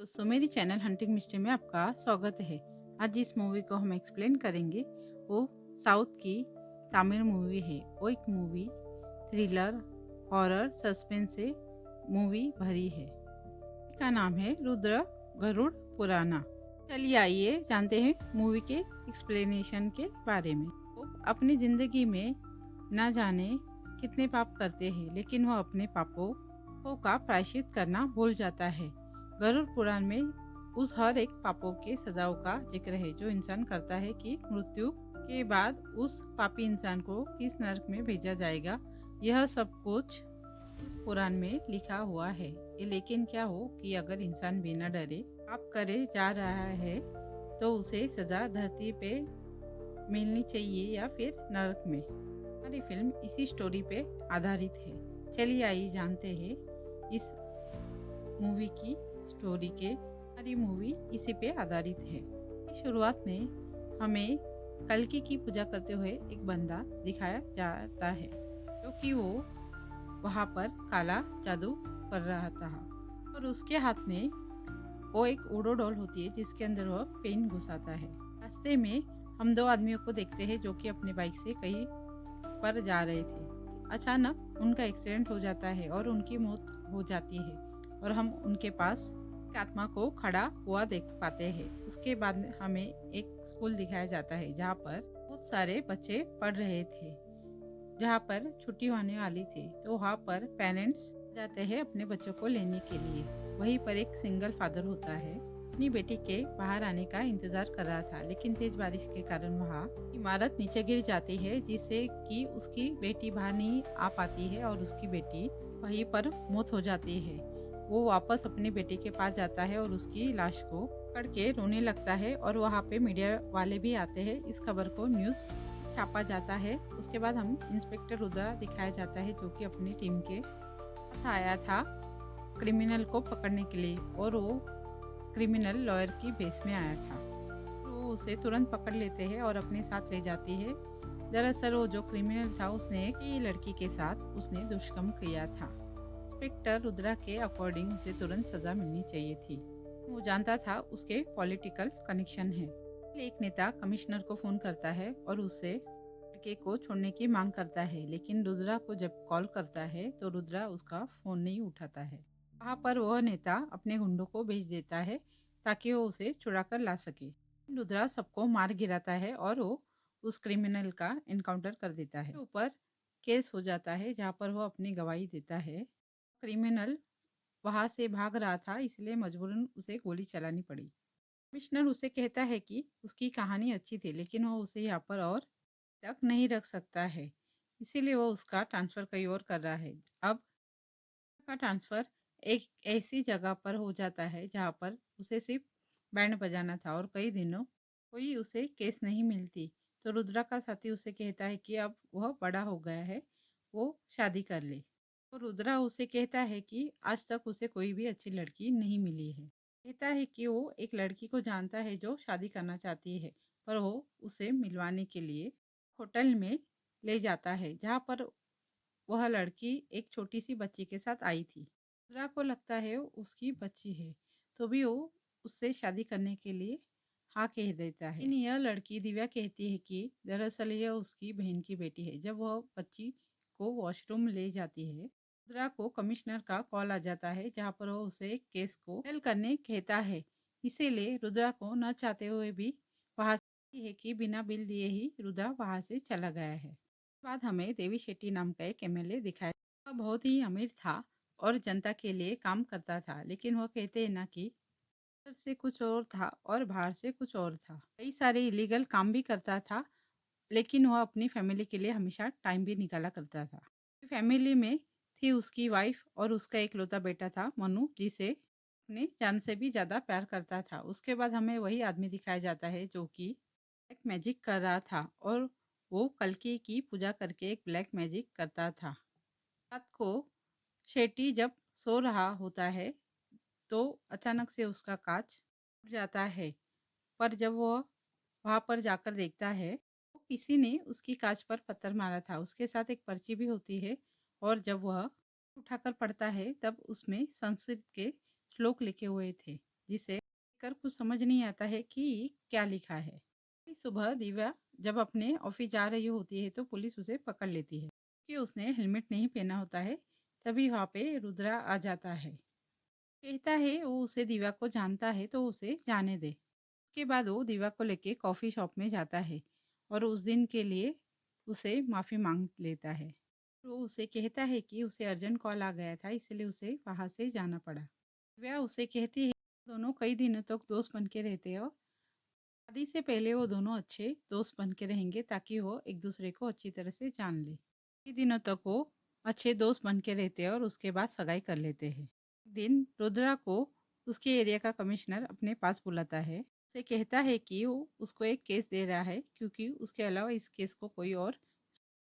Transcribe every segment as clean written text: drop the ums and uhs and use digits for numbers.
दोस्तों मेरी channel hunting mystery में आपका स्वागत है। आज जिस मूवी को हम एक्सप्लेन करेंगे वो साउथ की तमिल मूवी है। वो एक मूवी थ्रिलर हॉरर सस्पेंस से मूवी भरी है। का नाम है रुद्र गरुड़ पुराना। चलिए आइए जानते हैं मूवी के एक्सप्लेनेशन के बारे में। वो अपनी जिंदगी में न जाने कितने पाप करते हैं, लेकिन वह अपने पापों का प्रायश्चित करना भूल जाता है। गरुड़ पुराण में उस हर एक पापों के सजाओं का जिक्र है जो इंसान करता है कि मृत्यु के बाद उस पापी इंसान को किस नरक में भेजा जाएगा। यह सब कुछ पुराण में लिखा हुआ है। ये लेकिन क्या हो कि अगर इंसान बिना डरे पाप करे जा रहा है तो उसे सजा धरती पे मिलनी चाहिए या फिर नरक में। हमारी फिल्म इसी स्टोरी पे आधारित है। चलिए आइए जानते हैं इस मूवी की स्टोरी के। हमारी मूवी इसी पे आधारित है। शुरुआत में हमें कल्कि की पूजा करते हुए एक बंदा दिखाया जाता है क्योंकि वो वहाँ पर काला जादू कर रहा था और उसके हाथ में वो एक उड़ो डॉल होती है जिसके अंदर वह पेन घुसाता है। रास्ते में हम दो आदमियों को देखते हैं जो कि अपने बाइक से कहीं पर जा रहे थे। अचानक उनका एक्सीडेंट हो जाता है और उनकी मौत हो जाती है और हम उनके पास एक आत्मा को खड़ा हुआ देख पाते हैं। उसके बाद हमें एक स्कूल दिखाया जाता है जहाँ पर बहुत सारे बच्चे पढ़ रहे थे, जहाँ पर छुट्टी होने वाली थी। तो वहाँ पर पेरेंट्स जाते हैं अपने बच्चों को लेने के लिए। वहीं पर एक सिंगल फादर होता है, अपनी बेटी के बाहर आने का इंतजार कर रहा था, लेकिन तेज बारिश के कारण वहाँ इमारत नीचे गिर जाती है जिससे कि उसकी बेटी बाहर नहीं आ पाती है और उसकी बेटी वहीं पर मौत हो जाती है। वो वापस अपनी बेटी के पास जाता है और उसकी लाश को पकड़ के रोने लगता है और वहाँ पे मीडिया वाले भी आते हैं। इस खबर को न्यूज़ छापा जाता है। उसके बाद हम इंस्पेक्टर रुद्रा दिखाया जाता है जो कि अपनी टीम के साथ आया था क्रिमिनल को पकड़ने के लिए और वो क्रिमिनल लॉयर की भेस में आया था। वो उसे तुरंत पकड़ लेते हैं और अपने साथ ले जाती है। दरअसल वो जो क्रिमिनल था उसने एक लड़की के साथ उसने दुष्कर्म किया था। इंस्पेक्टर रुद्रा के अकॉर्डिंग उसे तुरंत सजा मिलनी चाहिए थी। वो जानता था उसके पॉलिटिकल कनेक्शन है। एक नेता कमिश्नर को फोन करता है और उससे लड़के को छोड़ने की मांग करता है, लेकिन रुद्रा को जब कॉल करता है तो रुद्रा उसका फोन नहीं उठाता है। वहाँ पर वह नेता अपने गुंडों को भेज देता है ताकि वो उसे छुड़ा कर ला सके। रुद्रा सबको मार गिराता है और वो उस क्रिमिनल का एनकाउंटर कर देता है। ऊपर केस हो जाता है जहाँ पर वो अपनी गवाही देता है। क्रिमिनल वहाँ से भाग रहा था इसलिए मजबूरन उसे गोली चलानी पड़ी। कमिश्नर उसे कहता है कि उसकी कहानी अच्छी थी लेकिन वो उसे यहाँ पर और तक नहीं रख सकता है, इसीलिए वो उसका ट्रांसफ़र कहीं और कर रहा है। अब का ट्रांसफ़र एक ऐसी जगह पर हो जाता है जहाँ पर उसे सिर्फ बैंड बजाना था और कई दिनों कोई उसे केस नहीं मिलती। तो रुद्रा का साथी उसे कहता है कि अब वह बड़ा हो गया है, वो शादी कर ले। तो रुद्रा उसे कहता है कि आज तक उसे कोई भी अच्छी लड़की नहीं मिली है। कहता है कि वो एक लड़की को जानता है जो शादी करना चाहती है, पर वो उसे मिलवाने के लिए होटल में ले जाता है जहाँ पर वह लड़की एक छोटी सी बच्ची के साथ आई थी। रुद्रा को लगता है वो उसकी बच्ची है, तो भी वो उससे शादी करने के लिए हाँ कह देता है। लेकिन यह लड़की दिव्या कहती है कि दरअसल यह उसकी बहन की बेटी है। जब वह बच्ची को वॉशरूम ले जाती है, रुद्रा को कमिश्नर का कॉल आ जाता है जहाँ पर वो उसे एक केस को सेटल करने कहता है। इसीलिए रुद्रा को न चाहते हुए भी वहाँ से है कि बिना बिल दिए ही रुद्रा वहाँ से चला गया है। बाद हमें देवी शेट्टी नाम का एक एमएलए दिखाया। वह बहुत ही अमीर था और जनता के लिए काम करता था, लेकिन वह कहते हैं ना कि अंदर से कुछ और था और बाहर से कुछ और था। कई सारे इलीगल काम भी करता था, लेकिन वह अपनी फैमिली के लिए हमेशा टाइम भी निकाला करता था। फैमिली में थी उसकी वाइफ और उसका एक लौता बेटा था मनु, जिसे अपने जान से भी ज़्यादा प्यार करता था। उसके बाद हमें वही आदमी दिखाया जाता है जो कि ब्लैक मैजिक कर रहा था और वो कल्कि की पूजा करके एक ब्लैक मैजिक करता था। रात को शेट्टी जब सो रहा होता है तो अचानक से उसका कांच टूट जाता है, पर जब वह वहाँ पर जाकर देखता है तो किसी ने उसकी कांच पर पत्थर मारा था। उसके साथ एक पर्ची भी होती है और जब वह उठाकर पढ़ता है तब उसमें संस्कृत के श्लोक लिखे हुए थे। जिसे कर कुछ समझ नहीं आता है कि क्या लिखा है। सुबह दिव्या जब अपने ऑफिस जा रही होती है तो पुलिस उसे पकड़ लेती है कि उसने हेलमेट नहीं पहना होता है। तभी वहाँ पे रुद्रा आ जाता है, कहता है वो उसे दिव्या को जानता है तो उसे जाने दे। उसके बाद वो दिव्या को लेके कॉफ़ी शॉप में जाता है और उस दिन के लिए उसे माफ़ी मांग लेता है। वो उसे कहता है कि उसे अर्जेंट कॉल आ गया था इसलिए उसे वहाँ से जाना पड़ा। दिव्या उसे कहती है दोनों कई दिनों तक दोस्त बन के रहते हैं और शादी से पहले वो दोनों अच्छे दोस्त बन के रहेंगे ताकि वो एक दूसरे को अच्छी तरह से जान ले। कई दिनों तक वो अच्छे दोस्त बन के रहते हैं और उसके बाद सगाई कर लेते हैं। एक दिन रुद्रा को उसके एरिया का कमिश्नर अपने पास बुलाता है, उसे कहता है कि वो उसको एक केस दे रहा है क्योंकि उसके अलावा इस केस को कोई और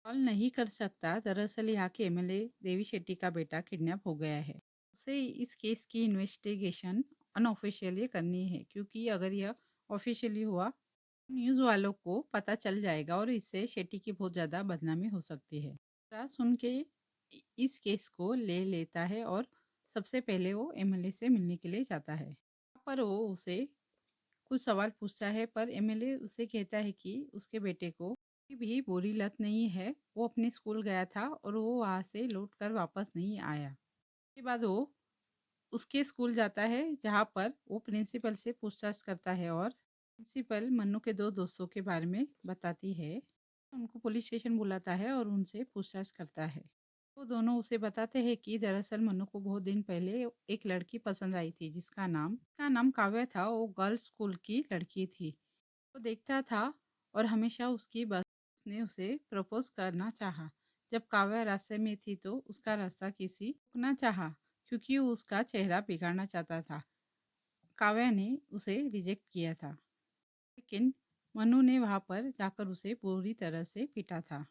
सॉल्व नहीं कर सकता। दरअसल यहाँ के एमएलए देवी शेट्टी का बेटा किडनैप हो गया है। उसे इस केस की इन्वेस्टिगेशन अनऑफिशियली करनी है क्योंकि अगर यह ऑफिशियली हुआ न्यूज़ वालों को पता चल जाएगा और इससे शेट्टी की बहुत ज़्यादा बदनामी हो सकती है। पूरा सुन के इस केस को ले लेता है और सबसे पहले वो एमएलए से मिलने के लिए जाता है। वहाँ पर वो उसे कुछ सवाल पूछता है पर एमएलए उसे कहता है कि उसके बेटे को कोई भी बुरी लत नहीं है। वो अपने स्कूल गया था और वो वहाँ से लौट कर वापस नहीं आया। उसके बाद वो उसके स्कूल जाता है जहाँ पर वो प्रिंसिपल से पूछताछ करता है और प्रिंसिपल मन्नू के दो दोस्तों के बारे में बताती है। उनको पुलिस स्टेशन बुलाता है और उनसे पूछताछ करता है। वो दोनों उसे बताते हैं कि दरअसल मन्नू को बहुत दिन पहले एक लड़की पसंद आई थी जिसका नाम काव्या था। वो गर्ल्स स्कूल की लड़की थी। वो देखता था और हमेशा उसकी बस उसने उसे प्रपोज करना चाहा। जब काव्या रास्ते में थी तो उसका रास्ता किसी रुकना चाहा क्योंकि वो उसका चेहरा बिगाड़ना चाहता था। काव्या ने उसे रिजेक्ट किया था लेकिन मनु ने वहाँ पर जाकर उसे पूरी तरह से पीटा था।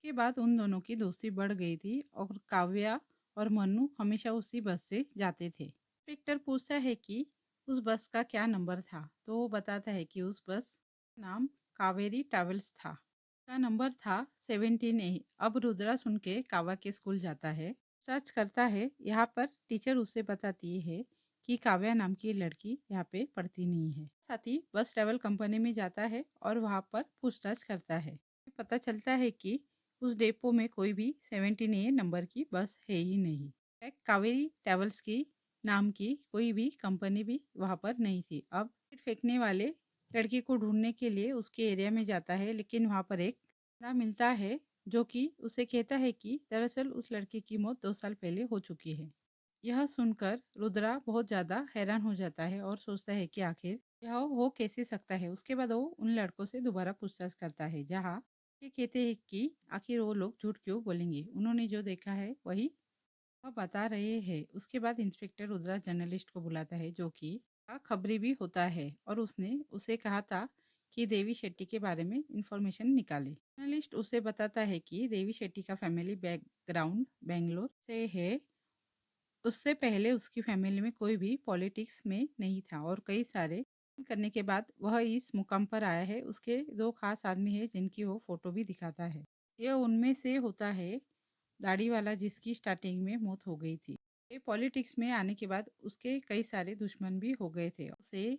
के बाद उन दोनों की दोस्ती बढ़ गई थी और काव्या और मन्नू हमेशा उसी बस से जाते थे। इंस्पेक्टर पूछता है कि उस बस का क्या नंबर था तो वो बताता है कि उस बस का नाम कावेरी ट्रैवल्स था। का नंबर था 17A। अब रुद्रा सुन के काव्या के स्कूल जाता है, सर्च करता है। यहाँ पर टीचर उसे बताती है कि काव्या नाम की लड़की यहाँ पे पढ़ती नहीं है। साथ ही बस ट्रैवल कंपनी में जाता है और वहाँ पर पूछताछ करता है। पता चलता है कि उस डेपो में कोई भी 17A नंबर की बस है ही नहीं। एक कावेरी ट्रैवल्स की नाम की कोई भी कंपनी भी वहाँ पर नहीं थी। अब फेंकने वाले लड़की को ढूंढने के लिए उसके एरिया में जाता है लेकिन वहाँ पर एक बंदा मिलता है जो कि उसे कहता है कि दरअसल उस लड़की की मौत 2 साल पहले हो चुकी है। यह सुनकर रुद्रा बहुत ज़्यादा हैरान हो जाता है और सोचता है कि आखिर यह हो कैसे सकता है। उसके बाद वो उन लड़कों से दोबारा पूछताछ करता है जहाँ ये कहते हैं कि आखिर वो लोग झूठ क्यों बोलेंगे, उन्होंने जो देखा है वही वह बता रहे हैं। उसके बाद इंस्पेक्टर रुद्रा जर्नलिस्ट को बुलाता है जो कि खबरी भी होता है और उसने उसे कहा था कि देवी शेट्टी के बारे में इंफॉर्मेशन निकाले। जर्नलिस्ट उसे बताता है कि देवी शेट्टी का फैमिली बैकग्राउंड बेंगलोर से है। उससे पहले उसकी फैमिली में कोई भी पॉलिटिक्स में नहीं था और कई सारे करने के बाद वह इस मुकाम पर आया है। उसके दो खास आदमी है जिनकी वो फोटो भी दिखाता है। यह उनमें से होता है दाढ़ी वाला जिसकी स्टार्टिंग में मौत हो गई थी। ये पॉलिटिक्स में आने के बाद उसके कई सारे दुश्मन भी हो गए थे। उसे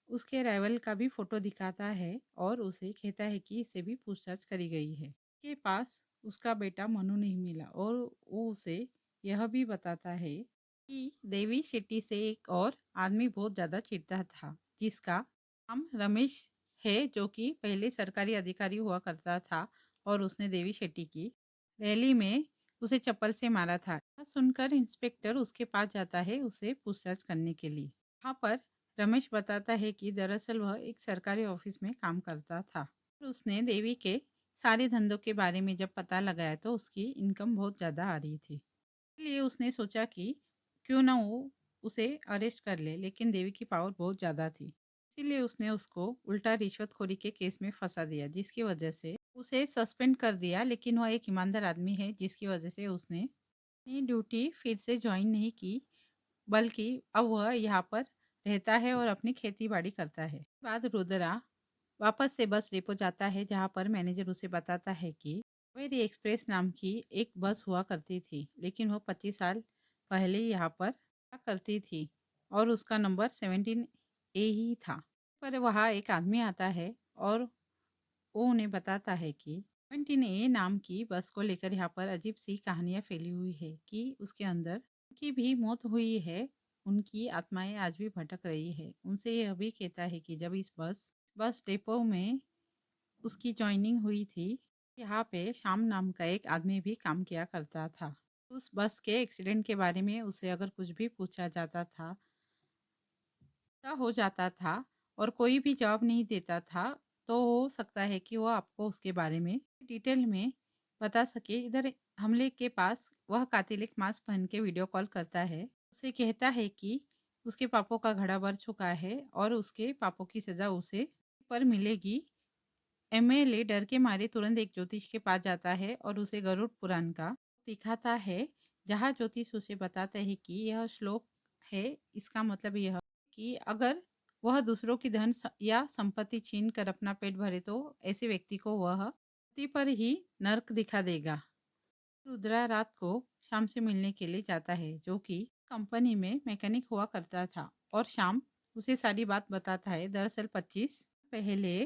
उसके राइवल का भी फोटो दिखाता है और उसे कहता है कि इससे भी पूछताछ करी गई है। के पास उसका बेटा मनु नहीं मिला और वो उसे यह भी बताता है कि देवी शेट्टी से एक और आदमी बहुत ज़्यादा चिढ़ता था जिसका नाम रमेश है जो कि पहले सरकारी अधिकारी हुआ करता था और उसने देवी शेट्टी की रैली में उसे चप्पल से मारा था। यह सुनकर इंस्पेक्टर उसके पास जाता है उसे पूछताछ करने के लिए। वहाँ पर रमेश बताता है कि दरअसल वह एक सरकारी ऑफिस में काम करता था और उसने देवी के सारे धंधों के बारे में जब पता लगाया तो उसकी इनकम बहुत ज़्यादा आ रही थी। इसलिए उसने सोचा कि क्यों ना वो उसे अरेस्ट कर ले लेकिन देवी की पावर बहुत ज़्यादा थी। इसीलिए उसने उसको उल्टा रिश्वतखोरी के केस में फंसा दिया जिसकी वजह से उसे सस्पेंड कर दिया। लेकिन वह एक ईमानदार आदमी है जिसकी वजह से उसने अपनी ड्यूटी फिर से ज्वाइन नहीं की बल्कि अब वह यहाँ पर रहता है और अपनी खेती बाड़ी करता है। बाद रुद्रा वापस से बस डिपो जाता है जहाँ पर मैनेजर उसे बताता है कि कावेरी एक्सप्रेस नाम की एक बस हुआ करती थी लेकिन वह 25 साल पहले यहाँ पर क्या करती थी और उसका नंबर 17A ही था। पर वहाँ एक आदमी आता है और वो उन्हें बताता है कि 17A नाम की बस को लेकर यहाँ पर अजीब सी कहानियाँ फैली हुई है कि उसके अंदर की भी मौत हुई है, उनकी आत्माएं आज भी भटक रही है। उनसे यह भी कहता है कि जब इस बस डिपो में उसकी जॉइनिंग हुई थी, यहाँ पे श्याम नाम का एक आदमी भी काम किया करता था। उस बस के एक्सीडेंट के बारे में उसे अगर कुछ भी पूछा जाता था का हो जाता था और कोई भी जवाब नहीं देता था, तो हो सकता है कि वो आपको उसके बारे में डिटेल में बता सके। इधर हमले के पास वह कातिल एक मास्क पहन के वीडियो कॉल करता है, उसे कहता है कि उसके पापों का घड़ा भर चुका है और उसके पापों की सजा उसे पर मिलेगी। एमएलए डर के मारे तुरंत एक ज्योतिष के पास जाता है और उसे गरुड़ पुराण का दिखाता है, जहाँ ज्योतिष उसे बताता है कि यह श्लोक है, इसका मतलब यह कि अगर वह दूसरों की या संपत्ति छीन कर अपना पेट भरे तो ऐसे व्यक्ति को वह पृथ्वी पर ही नर्क दिखा देगा। रुद्रा रात को शाम से मिलने के लिए जाता है, जो कि कंपनी में मैकेनिक हुआ करता था, और शाम उसे सारी बात बताता है। दरअसल 25 पहले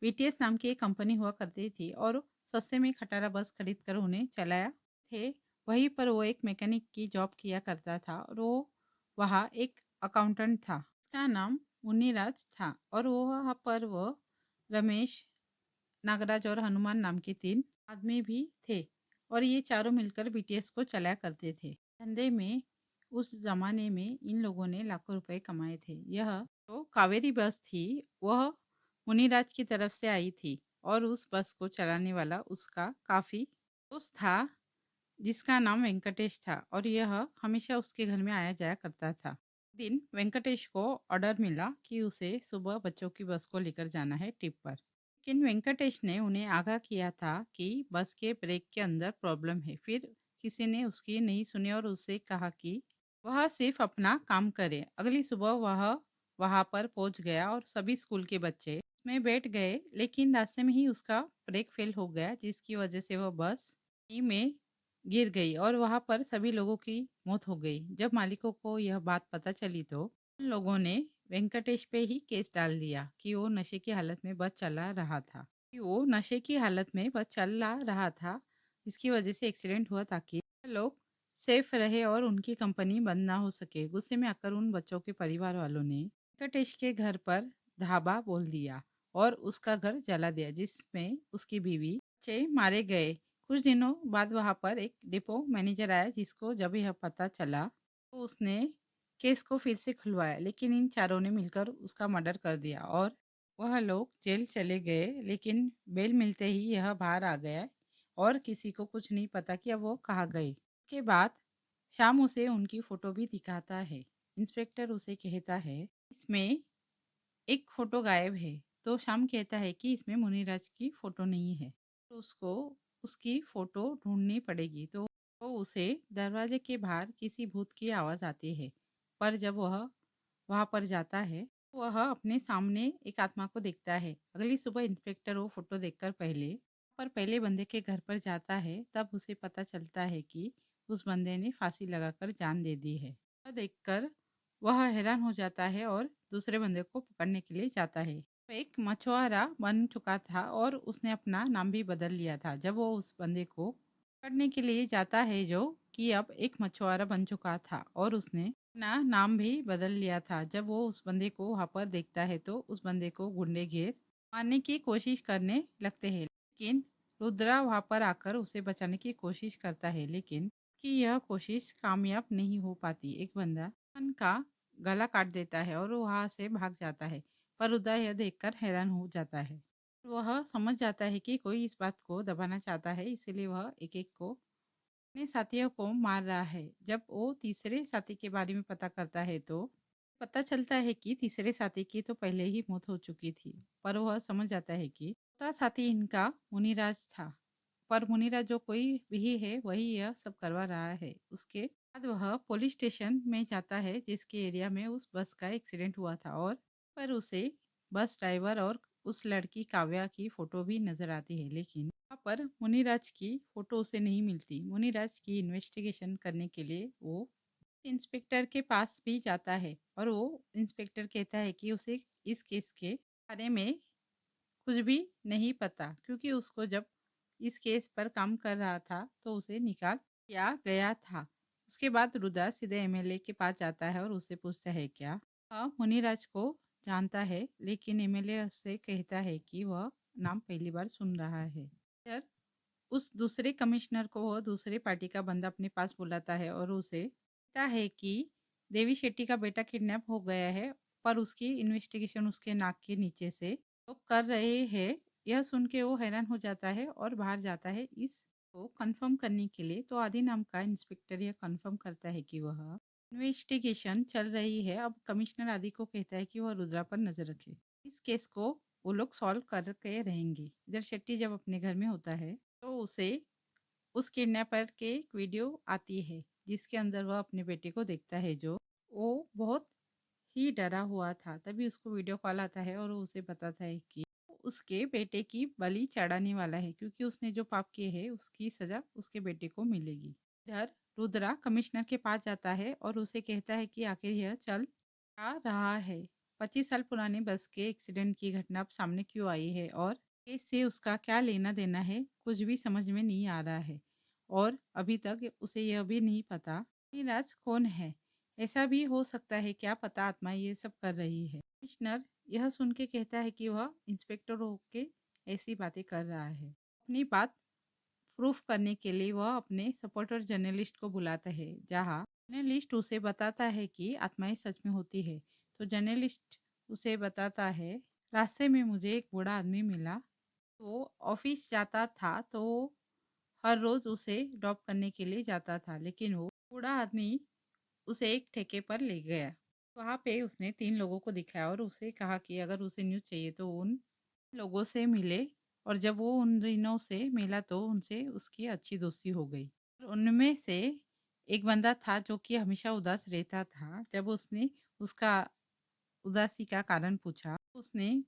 बीटीएस नाम की एक कंपनी हुआ करती थी और सस्ते में खटारा बस खरीद कर उन्हें चलाया थे। वहीं पर वो एक मैकेनिक की जॉब किया करता था और वो वहाँ एक अकाउंटेंट था। उसका नाम मुन्नीराज था और वो वहाँ पर वो रमेश, नागराज और हनुमान नाम के 3 आदमी भी थे और ये चारों मिलकर बीटीएस को चलाया करते थे। धंधे में उस जमाने में इन लोगों ने लाखों रुपए कमाए थे। यह जो कावेरी बस थी, वह मुनिराज की तरफ से आई थी और उस बस को चलाने वाला उसका काफी दोस्त था, जिसका नाम वेंकटेश था और यह हमेशा उसके घर में आया जाया करता था। दिन वेंकटेश को ऑर्डर मिला कि उसे सुबह बच्चों की बस को लेकर जाना है ट्रिप पर, लेकिन वेंकटेश ने उन्हें आगाह किया था कि बस के ब्रेक के अंदर प्रॉब्लम है। फिर किसी ने उसकी नहीं सुनी और उसे कहा कि वह सिर्फ अपना काम करे। अगली सुबह वह वहां पर पहुंच गया और सभी स्कूल के बच्चे में बैठ गए, लेकिन रास्ते में ही उसका ब्रेक फेल हो गया, जिसकी वजह से वह बस में गिर गई और वहां पर सभी लोगों की मौत हो गई। जब मालिकों को यह बात पता चली तो उन लोगों ने वेंकटेश पे ही केस डाल दिया कि वो नशे की हालत में बस चला रहा था, इसकी वजह से एक्सीडेंट हुआ ताकि लोग सेफ रहे और उनकी कंपनी बंद ना हो सके। गुस्से में आकर उन बच्चों के परिवार वालों ने वेंकटेश के घर पर धाबा बोल दिया और उसका घर जला दिया, जिसमें उसकी बीवी बच्चे मारे गए। कुछ दिनों बाद वहां पर एक डिपो मैनेजर आया, जिसको जब यह पता चला तो उसने केस को फिर से खुलवाया, लेकिन इन चारों ने मिलकर उसका मर्डर कर दिया और वह लोग जेल चले गए। लेकिन बेल मिलते ही यह बाहर आ गया और किसी को कुछ नहीं पता कि अब वो कहाँ गए। उसके बाद शाम उसे उनकी फोटो भी दिखाता है। इंस्पेक्टर उसे कहता है इसमें एक फोटो गायब है, तो शाम कहता है कि इसमें मुनिराज की फोटो नहीं है, तो उसको उसकी फोटो ढूंढनी पड़ेगी। तो उसे दरवाजे के बाहर किसी भूत की आवाज़ आती है, पर जब वह वहां पर जाता है तो वह अपने सामने एक आत्मा को देखता है। अगली सुबह इंस्पेक्टर वो फोटो देखकर पहले बंदे के घर पर जाता है, तब उसे पता चलता है कि उस बंदे ने फांसी लगाकर जान दे दी है। यह देखकर वह हैरान हो जाता है और दूसरे बंदे को पकड़ने के लिए जाता है। वो एक मछुआरा बन चुका था और उसने अपना नाम भी बदल लिया था। जब वो उस बंदे को पकड़ने के लिए जाता है, जो कि अब एक मछुआरा बन चुका था, और उसने अपना नाम भी बदल लिया था। जब वो उस बंदे को वहां पर देखता है तो उस बंदे को गुंडे घेर मारने की कोशिश करने लगते हैं, लेकिन रुद्रा वहां पर आकर उसे बचाने की कोशिश करता है, लेकिन उसकी यह कोशिश कामयाब नहीं हो पाती। एक बंदा का गला काट देता है और वो वहां से भाग जाता है, पर रुद्रा यह देखकर हैरान हो जाता है। वह समझ जाता है कि कोई इस बात को दबाना चाहता है, इसीलिए वह एक एक को अपने साथियों को मार रहा है। जब वो तीसरे साथी के बारे में पता करता है तो पता चलता है कि तीसरे साथी की तो पहले ही मौत हो चुकी थी, पर वह समझ जाता है कि चौथा साथी इनका मुनिराज था। पर मुनिराज जो कोई भी है, वही यह सब करवा रहा है। उसके बाद वह पुलिस स्टेशन में जाता है, जिसके एरिया में उस बस का एक्सीडेंट हुआ था, और पर उसे बस ड्राइवर और उस लड़की काव्या की फोटो भी नजर आती है, लेकिन वहाँ पर मुनिराज की फोटो उसे नहीं मिलती। मुनिराज की इन्वेस्टिगेशन करने के लिए वो इंस्पेक्टर के पास भी जाता है और वो इंस्पेक्टर कहता है कि उसे इस केस के बारे में कुछ भी नहीं पता, क्योंकि उसको जब इस केस पर काम कर रहा था तो उसे निकाल दिया गया था। उसके बाद रुद्रा सीधे एमएलए के पास जाता है और उससे पूछता है क्या वह मुनिराज को जानता है, लेकिन एमएलए उससे कहता है कि वह नाम पहली बार सुन रहा है। फिर उस दूसरे कमिश्नर को वह दूसरे पार्टी का बंदा अपने पास बुलाता है और उसे कहता है कि देवी शेट्टी का बेटा किडनैप हो गया है, पर उसकी इन्वेस्टिगेशन उसके नाक के नीचे से तो कर रहे हैं। यह सुन के वो हैरान हो जाता है और बाहर जाता है इसको कंफर्म करने के लिए। तो आदि नाम का इंस्पेक्टर यह कंफर्म करता है कि वह इन्वेस्टिगेशन चल रही है। अब कमिश्नर आदि को कहता है कि वह रुद्रा पर नजर रखे, इस केस को वो लोग सॉल्व करके रहेंगे। इधर शेट्टी जब अपने घर में होता है तो उसे उस किडनैपर के एक वीडियो आती है जिसके अंदर वह अपने बेटे को देखता है, जो वो बहुत ही डरा हुआ था। तभी उसको वीडियो कॉल आता है और वो उसे बताता है कि उसके बेटे की बलि चढ़ाने वाला है, क्योंकि उसने जो पाप किए हैं उसकी सजा उसके बेटे को मिलेगी। इधर रुद्रा कमिश्नर के पास जाता है और उसे कहता है कि आखिर यह चल आ रहा है, 25 साल पुराने बस के एक्सीडेंट की घटना अब सामने क्यों आई है और इससे उसका क्या लेना देना है, कुछ भी समझ में नहीं आ रहा है। और अभी तक उसे यह भी नहीं पता कि राज कौन है। ऐसा भी हो सकता है, क्या पता आत्मा ये सब कर रही है। कमिश्नर यह सुन के कहता है कि वह इंस्पेक्टर होके ऐसी बातें कर रहा है। अपनी बात प्रूफ करने के लिए वह अपने सपोर्टर जर्नलिस्ट को बुलाता है, जहाँ जर्नलिस्ट उसे बताता है कि आत्माएं सच में होती है। तो जर्नलिस्ट उसे बताता है, रास्ते में मुझे एक बूढ़ा आदमी मिला, तो ऑफिस जाता था तो हर रोज उसे ड्रॉप करने के लिए जाता था, लेकिन वो बूढ़ा आदमी उसे एक ठेके पर ले गया। वहाँ पे उसने 3 लोगों को दिखाया और उसे कहा कि अगर उसे न्यूज़ चाहिए तो उन लोगों से मिले। और जब वो उन दिनों से मिला तो उनसे उसकी अच्छी दोस्ती हो गई। और उनमें से एक बंदा था जो कि हमेशा उदास रहता था। जब उसने उसका उदासी का कारण पूछा, उसने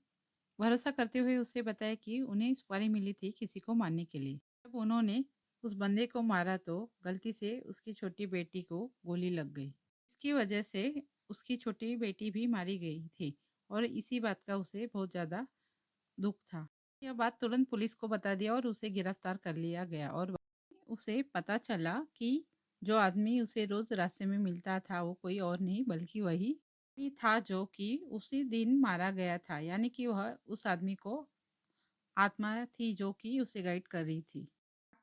भरोसा करते हुए उसे बताया कि उन्हें सुपारी मिली थी किसी को मारने के लिए। जब उन्होंने उस बंदे को मारा तो गलती से उसकी छोटी बेटी को गोली लग गई। इसकी वजह से उसकी छोटी बेटी भी मारी गई थी और इसी बात का उसे बहुत ज़्यादा दुख था। यह बात तुरंत पुलिस को बता दिया और उसे गिरफ्तार कर लिया गया। और बाद में उसे पता चला कि जो आदमी उसे रोज रास्ते में मिलता था वो कोई और नहीं बल्कि वही आदमी था जो कि उसी दिन मारा गया था। यानी कि वह उस आदमी को आत्मा थी जो कि उसे गाइड कर रही थी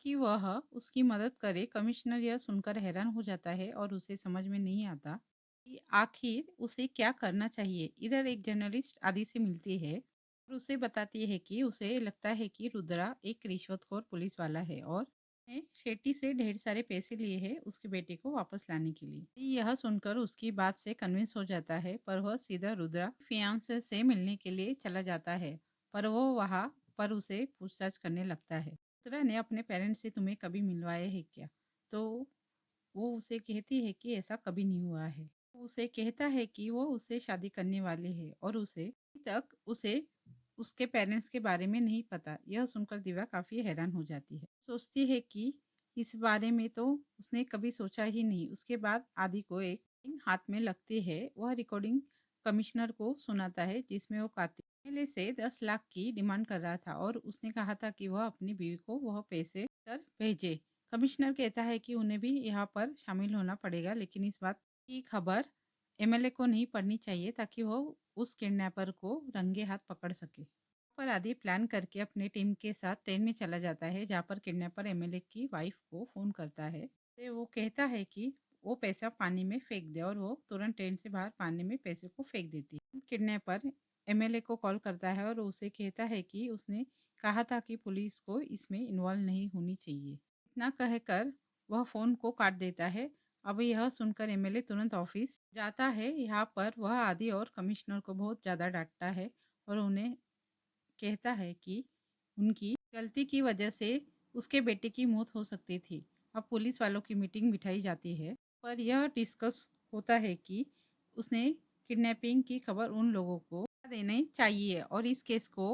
कि वह उसकी मदद करे। कमिश्नर यह सुनकर हैरान हो जाता है और उसे समझ में नहीं आता कि आखिर उसे क्या करना चाहिए। इधर एक जर्नलिस्ट आदि से मिलती है और उसे बताती है कि उसे लगता है कि रुद्रा एक रिश्वतखोर पुलिस वाला है और उसने शेट्टी से ढेर सारे पैसे लिए हैं उसके बेटे को वापस लाने के लिए। यह सुनकर उसकी बात से कन्विंस हो जाता है, पर वह सीधा रुद्रा फियांसे से मिलने के लिए चला जाता है। पर वो वहाँ पर उसे पूछताछ करने लगता है, रुद्रा ने अपने पेरेंट्स से तुम्हें कभी मिलवाया है क्या? तो वो उसे कहती है कि ऐसा कभी नहीं हुआ है। वो उसे कहता है कि वो उससे शादी करने वाले हैं और उसे अभी तक उसे उसके पेरेंट्स के बारे में नहीं पता। यह सुनकर दिव्या काफी हैरान हो जाती है, सोचती है कि इस बारे में तो उसने कभी सोचा ही नहीं। उसके बाद आदि को एक रिकॉर्डिंग हाथ में लगती है। वह रिकॉर्डिंग कमिश्नर को सुनाता है जिसमें वो कार्तिक पहले से 10 लाख की डिमांड कर रहा था और उसने कहा था कि वह अपनी बीवी को वह पैसे कर भेजे। कमिश्नर कहता है कि उन्हें भी यहाँ पर शामिल होना पड़ेगा, लेकिन इस बात की खबर एमएलए को नहीं पड़नी चाहिए ताकि वह उस किडनैपर को रंगे हाथ पकड़ सके। पर आदि प्लान करके अपने टीम के साथ ट्रेन में चला जाता है, जहाँ पर किडनैपर एमएलए की वाइफ को फोन करता है। तो वो कहता है कि वो पैसा पानी में फेंक दे और वो तुरंत ट्रेन से बाहर पानी में पैसे को फेंक देती है। किडनैपर एमएलए को कॉल करता है और उसे कहता है कि उसने कहा था कि पुलिस को इसमें इन्वॉल्व नहीं होनी चाहिए। इतना कहकर वह फोन को काट देता है। अब यह सुनकर एमएलए तुरंत ऑफिस जाता है। यहाँ पर वह आदि और कमिश्नर को बहुत ज़्यादा डांटता है और उन्हें कहता है कि उनकी गलती की वजह से उसके बेटे की मौत हो सकती थी। अब पुलिस वालों की मीटिंग बिठाई जाती है, पर यह डिस्कस होता है कि उसने किडनैपिंग की खबर उन लोगों को देनी चाहिए और इस केस को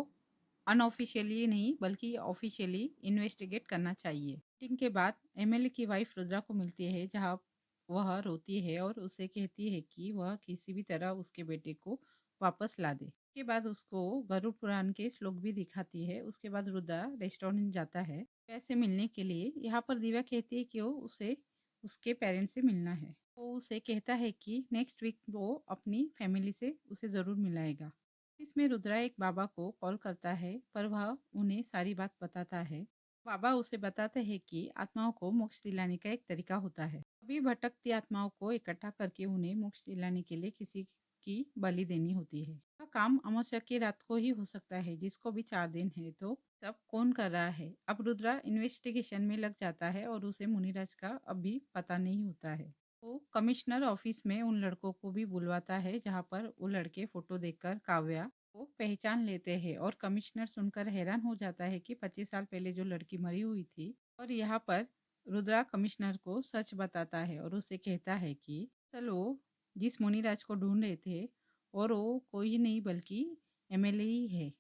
अनऑफिशियली नहीं बल्कि ऑफिशियली इन्वेस्टिगेट करना चाहिए। मीटिंग के बाद एमएलए की वाइफ रुद्रा को मिलती है, जहाँ वह रोती है और उसे कहती है कि वह किसी भी तरह उसके बेटे को वापस ला दे। उसके बाद उसको गरुड़ पुराण के श्लोक भी दिखाती है। उसके बाद रुद्रा रेस्टोरेंट जाता है पैसे मिलने के लिए। यहाँ पर दिव्या कहती है कि वो उसे उसके पेरेंट्स से मिलना है। वो उसे कहता है कि नेक्स्ट वीक वो अपनी फैमिली से उसे ज़रूर मिलाएगा। इसमें रुद्रा एक बाबा को कॉल करता है पर वह उन्हें सारी बात बताता है। बाबा उसे बताते हैं कि आत्माओं को मोक्ष दिलाने का एक तरीका होता है। अभी भटकती आत्माओं को इकट्ठा करके उन्हें मोक्ष दिलाने के लिए किसी की बलि देनी होती है। यह काम अमावस्या की रात को ही हो सकता है, जिसको भी 4 दिन है। तो सब कौन कर रहा है? अब रुद्रा इन्वेस्टिगेशन में लग जाता है और उसे मुनिराज का अभी पता नहीं होता है। वो कमिश्नर ऑफिस में उन लड़कों को भी बुलवाता है जहाँ पर वो लड़के फोटो देखकर काव्या को पहचान लेते हैं। और कमिश्नर सुनकर हैरान हो जाता है कि 25 साल पहले जो लड़की मरी हुई थी। और यहाँ पर रुद्रा कमिश्नर को सच बताता है और उसे कहता है कि चलो जिस मुनिराज को ढूंढ रहे थे और वो कोई नहीं बल्कि एमएलए ही है।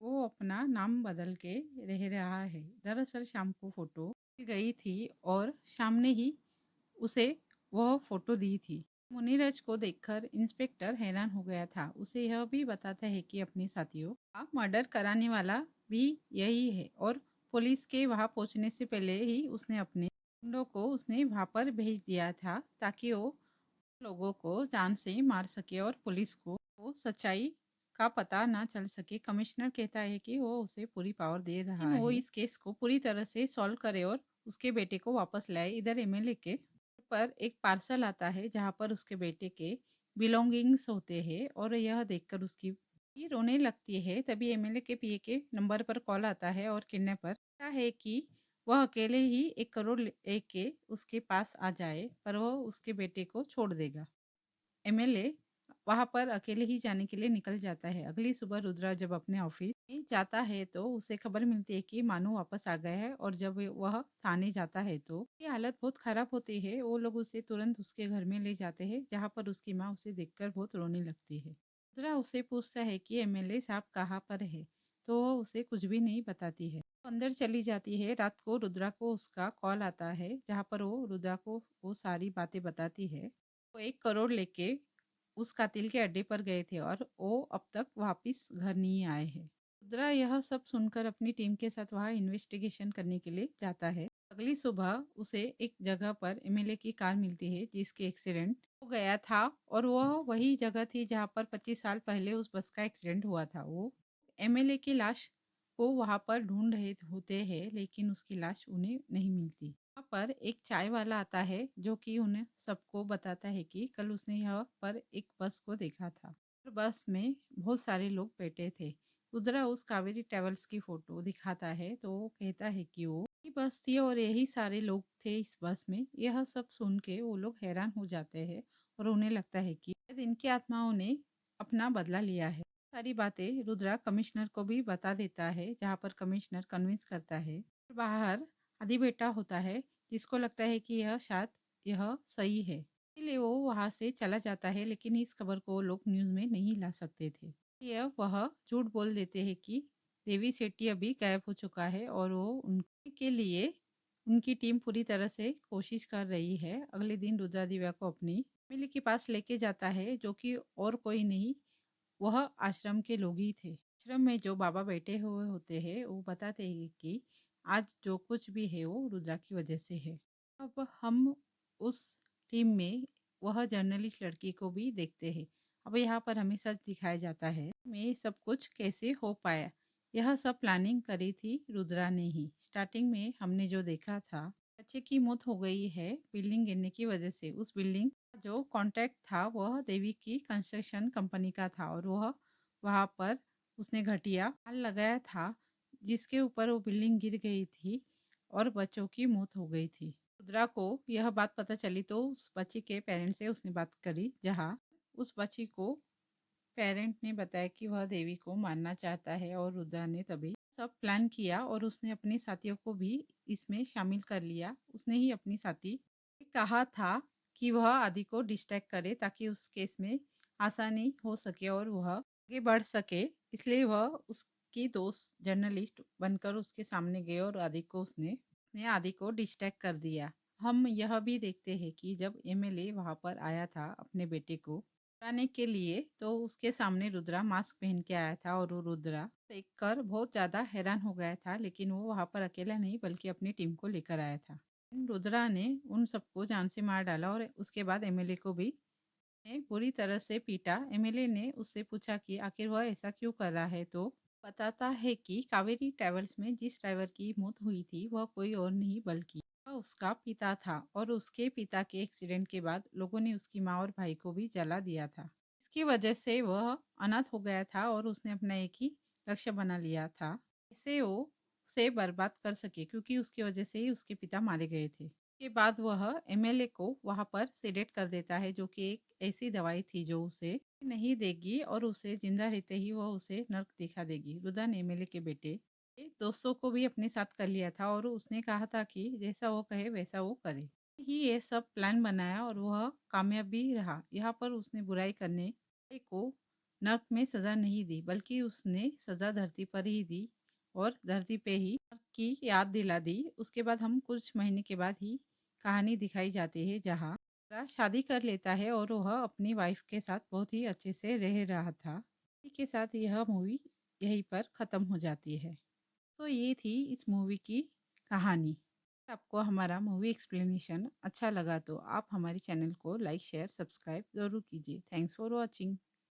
वो अपना नाम बदल के रह रहा है। दरअसल शाम को फोटो मिल गई थी और शाम ने ही उसे वह फोटो दी थी। मुनिराज को देखकर इंस्पेक्टर हैरान हो गया था। उसे यह भी बताता है कि अपने साथियों का मर्डर कराने वाला भी यही है और पुलिस के वहां पहुंचने से पहले ही उसने अपने गुंडों को उसने वहां पर भेज दिया था ताकि वो लोगों को जान से मार सके और पुलिस को वो सच्चाई का पता ना चल सके। कमिश्नर कहता है कि वो उसे पूरी पावर दे रहा है, वो इस केस को पूरी तरह से सॉल्व करे और उसके बेटे को वापस लाए। इधर एमएलए के पर एक पार्सल आता है जहाँ पर उसके बेटे के बिलोंगिंग्स होते हैं और यह देखकर उसकी भी रोने लगती है। तभी एमएलए के पीए के नंबर पर कॉल आता है और किडनैपर कहता है कि वह अकेले ही 1 करोड़ लेके उसके पास आ जाए पर वह उसके बेटे को छोड़ देगा। एमएलए वहां पर अकेले ही जाने के लिए निकल जाता है। अगली सुबह रुद्रा जब अपने ऑफिस में जाता है तो उसे खबर मिलती है कि मानू वापस आ गया है और जब वह थाने जाता है तो उसकी हालत बहुत खराब होती है। वो लोग उसे तुरंत उसके घर में ले जाते हैं जहाँ पर उसकी माँ उसे देखकर बहुत रोने लगती है। रुद्रा उसे पूछता है कि एमएलए साहब कहाँ पर है तो वह उसे कुछ भी नहीं बताती है। वो अंदर चली जाती है। रात को रुद्रा को उसका कॉल आता है जहाँ पर वो रुद्रा को वो सारी बातें बताती है। वो 1 करोड़ लेके उस कातिल के अड्डे पर गए थे और वो अब तक वापस घर नहीं आए हैं। रुद्रा यह सब सुनकर अपनी टीम के साथ वहाँ इन्वेस्टिगेशन करने के लिए जाता है। अगली सुबह उसे एक जगह पर एमएलए की कार मिलती है जिसके एक्सीडेंट हो गया था और वह वही जगह थी जहाँ पर 25 साल पहले उस बस का एक्सीडेंट हुआ था। वो एमएलए की लाश को वहाँ पर ढूंढ रहे होते हैं लेकिन उसकी लाश उन्हें नहीं मिलती। वहाँ पर एक चाय वाला आता है जो कि उन्हें सबको बताता है कि कल उसने यहाँ पर एक बस को देखा था और बस में बहुत सारे लोग बैठे थे। रुद्रा उस कावेरी ट्रेवल्स की फोटो दिखाता है तो वो कहता है कि वो की बस थी और यही सारे लोग थे इस बस में। यह सब सुन के वो लोग हैरान हो जाते हैं और उन्हें लगता है कि शायद इनकी आत्माओं ने अपना बदला लिया है। सारी बातें रुद्रा कमिश्नर को भी बता देता है जहाँ पर कमिश्नर कन्विंस करता है। बाहर आदि बेटा होता है जिसको लगता है कि यह शायद यह सही है, इसलिए वो वहां से चला जाता है। लेकिन इस खबर को लोग न्यूज़ में नहीं ला सकते थे। यह वह झूठ बोल देते हैं कि देवी शेट्टी अभी गायब हो चुका है और वो उनके लिए उनकी टीम पूरी तरह से कोशिश कर रही है। अगले दिन रुद्रा दिव्या को अपनी फैमिली के पास लेके जाता है जो कि और कोई नहीं, वह आश्रम के लोग ही थे। आश्रम में जो बाबा बैठे हुए होते हैं वो बताते हैं कि आज जो कुछ भी है वो रुद्रा की वजह से है। अब हम उस टीम में वह जर्नलिस्ट लड़की को भी देखते हैं। अब यहाँ पर हमें सच दिखाया जाता है मैं सब कुछ कैसे हो पाया। यह सब प्लानिंग करी थी रुद्रा ने ही। स्टार्टिंग में हमने जो देखा था बच्चे की मौत हो गई है बिल्डिंग गिरने की वजह से। उस बिल्डिंग का जो कॉन्ट्रैक्ट था वह देवी की कंस्ट्रक्शन कंपनी का था और वह वहाँ पर उसने घटिया माल लगाया था जिसके ऊपर वो बिल्डिंग गिर गई थी और बच्चों की मौत हो गई थी। रुद्रा को यह बात पता चली तो उस बच्ची के पेरेंट्स से उसने बात करी जहाँ उस बच्ची को पेरेंट ने बताया कि वह देवी को मारना चाहता है और रुद्रा ने तभी सब प्लान किया और उसने अपने साथियों को भी इसमें शामिल कर लिया। उसने ही अपनी साथी से कहा था कि वह आदि को डिस्ट्रैक्ट करे ताकि उस केस में आसानी हो सके और वह आगे बढ़ सके। इसलिए वह उसकी दोस्त जर्नलिस्ट बनकर उसके सामने गए और आदि को उसने आदि को डिस्ट्रैक्ट कर दिया। हम यह भी देखते हैं कि जब एमएलए वहाँ पर आया था अपने बेटे को छुड़ाने के लिए, तो उसके सामने रुद्रा मास्क पहन के आया था और वो रुद्रा देखकर बहुत ज़्यादा हैरान हो गया था, लेकिन वो वहाँ पर अकेला नहीं बल्कि अपनी टीम को लेकर आया था। रुद्रा ने उन सबको जान से मार डाला और उसके बाद एमएलए को भी ने बुरी तरह से पीटा। एमएलए ने उससे पूछा कि आखिर वह ऐसा क्यों कर रहा है, तो बताता है कि कावेरी ट्रैवल्स में जिस ड्राइवर की मौत हुई थी वह कोई और नहीं बल्कि वह उसका पिता था, और उसके पिता के एक्सीडेंट के बाद लोगों ने उसकी माँ और भाई को भी जला दिया था। इसकी वजह से वह अनाथ हो गया था और उसने अपना एक ही लक्ष्य बना लिया था, इसे वो उसे बर्बाद कर सके, क्योंकि उसकी वजह से ही उसके पिता मारे गए थे। के बाद वह एमएलए को वहाँ पर सेडेट कर देता है, जो कि एक ऐसी दवाई थी जो उसे नहीं देगी और उसे जिंदा रहते ही वह उसे नर्क दिखा देगी। रुद्रा ने एमएलए के बेटे के दोस्तों को भी अपने साथ कर लिया था और उसने कहा था कि जैसा वो कहे वैसा वो करे ही। ये सब प्लान बनाया और वह कामयाब भी रहा। यहाँ पर उसने बुराई करने वाले को नर्क में सजा नहीं दी, बल्कि उसने सजा धरती पर ही दी और धरती पे ही नर्क की याद दिला दी। उसके बाद हम कुछ महीने के बाद ही कहानी दिखाई जाती है, जहाँ पूरा शादी कर लेता है और वह अपनी वाइफ के साथ बहुत ही अच्छे से रह रहा था। इसी के साथ यह मूवी यहीं पर ख़त्म हो जाती है। तो ये थी इस मूवी की कहानी। आपको हमारा मूवी एक्सप्लेनेशन अच्छा लगा तो आप हमारे चैनल को लाइक शेयर सब्सक्राइब ज़रूर कीजिए। Thanks for watching.